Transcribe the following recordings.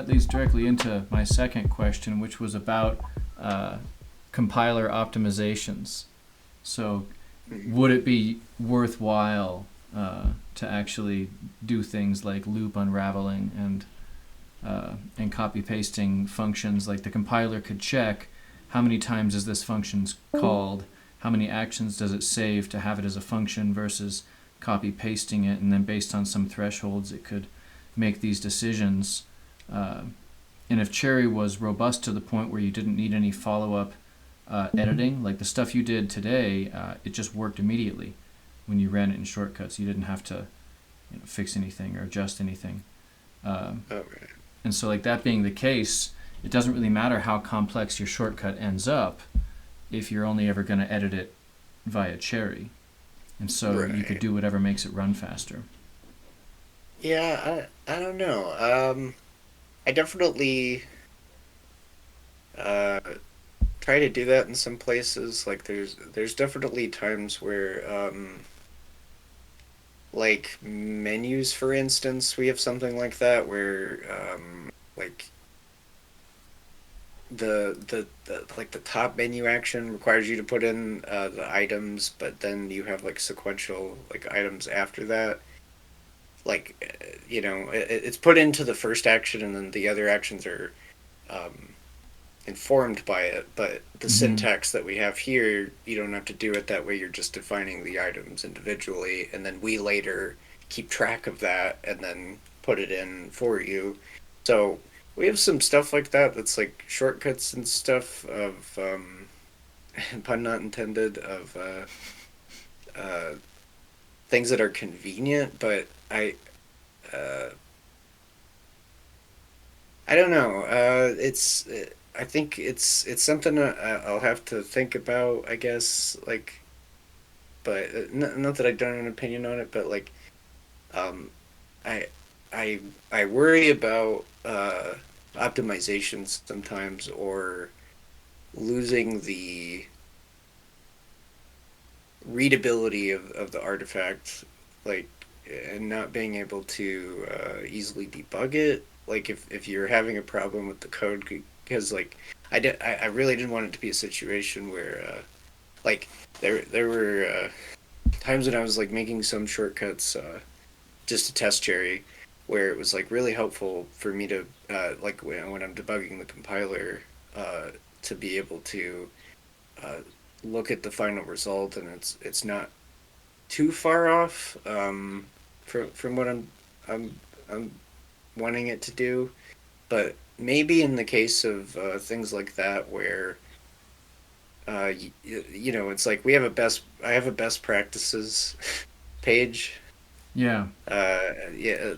that leads directly into my second question, which was about compiler optimizations. So, would it be worthwhile to actually do things like loop unraveling and copy pasting functions? Like the compiler could check how many times is this function called, how many actions does it save to have it as a function versus copy pasting it, and then based on some thresholds it could make these decisions. And if Cherri was robust to the point where you didn't need any follow-up editing, like the stuff you did today, it just worked immediately when you ran it in shortcuts. You didn't have to fix anything or adjust anything. Okay. And so, like that being the case, it doesn't really matter how complex your shortcut ends up if you're only ever going to edit it via Cherri. And so you could Right. do whatever makes it run faster. Yeah, I don't know. I definitely uh try to do that in some places. Like there's definitely times where like menus, for instance, we have something like that where like the like the top menu action requires you to put in the items, but then you have like sequential like items after that. Like it's put into the first action, and then the other actions are um, informed by it. But the Mm-hmm. syntax that we have here, you don't have to do it that way. You're just defining the items individually, and then we later keep track of that and then put it in for you. So we have some stuff like that that's like shortcuts and stuff of pun not intended, of uh, things that are convenient, but uh, I don't know. I think it's something I'll have to think about, I guess. Like, but not that I don't have an opinion on it, but like, um, I I worry about optimizations sometimes, or losing the readability of the artifact, like, and not being able to easily debug it. Like if you're having a problem with the code, because like I really didn't want it to be a situation where like there were times when I was like making some shortcuts just to test Cherri, where it was like really helpful for me to like when I'm debugging the compiler uh, to be able to uh, look at the final result, and it's not too far off from what I'm wanting it to do. But maybe in the case of things like that, where it's like we have a best I have a best practices page. Yeah. Yeah,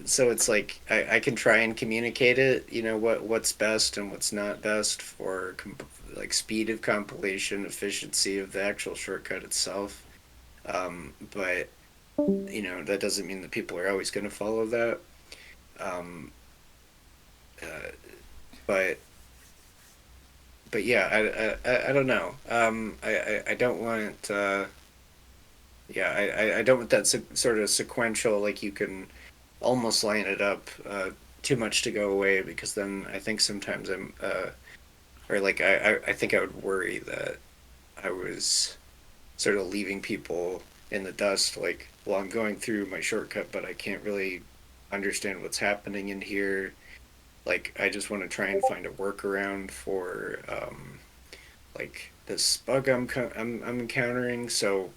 so it's like I can try and communicate it, what's best and what's not best for like speed of compilation, efficiency of the actual shortcut itself. But that doesn't mean that people are always going to follow that. Um, uh, but yeah, I don't know. I don't want yeah, I don't want that sort of sequential, like you can almost line it up too much to go away, because then I think sometimes or like I think I would worry that I was sort of leaving people in the dust, like, well, I'm going through my shortcut, but I can't really understand what's happening in here. Like, I just want to try and find a workaround for like this bug I'm encountering. So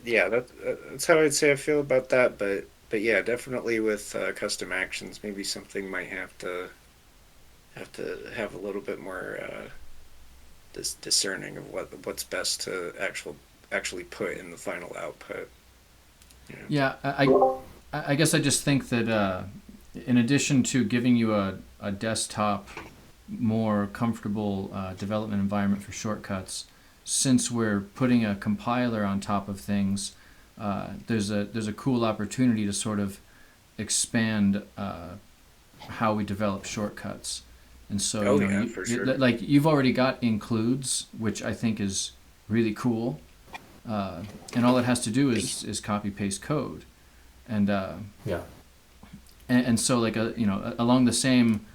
yeah, that's how I'd say I feel about that. But yeah, definitely with custom actions, maybe something might have to have a little bit more discerning of what's best to actually put in the final output. You know. Yeah, I guess I just think that in addition to giving you a desktop, more comfortable development environment for shortcuts, since we're putting a compiler on top of things, there's a cool opportunity to sort of expand how we develop shortcuts. And so, Oh yeah, for sure. like you've already got includes, which I think is really cool. And all it has to do is copy paste code. And Yeah. and so like along the same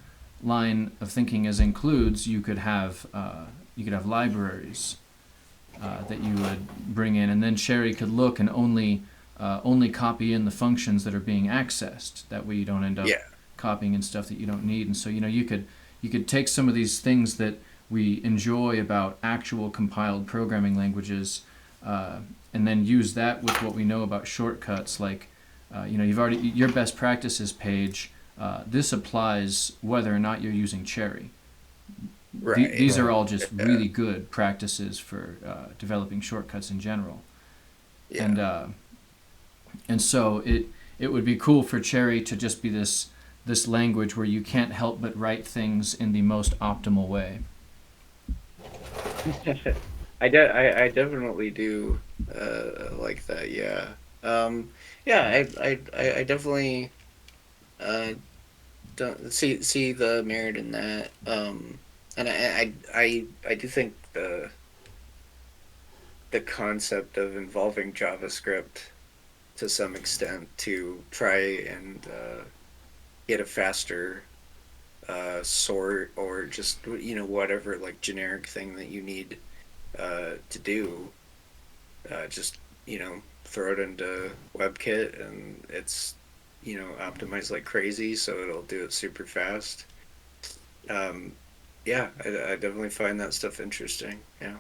line of thinking as includes, you could have libraries that you would bring in, and then Cherri could look and only copy in the functions that are being accessed. That way you don't end up Yeah. copying in stuff that you don't need. And so you could take some of these things that we enjoy about actual compiled programming languages, and then use that with what we know about shortcuts. Like you've already your best practices page. This applies whether or not you're using Cherri. Right. These are all just Yeah. really good practices for developing shortcuts in general. Yeah. And so it would be cool for Cherri to just be this language where you can't help but write things in the most optimal way. I definitely do like that. Yeah. Yeah. I definitely uh, don't see the merit in that. And I do think the concept of involving JavaScript to some extent to try and get a faster sort or just whatever like generic thing that you need to do, just throw it into WebKit and it's optimized like crazy, so it'll do it super fast. Um, yeah, I definitely find that stuff interesting. Yeah.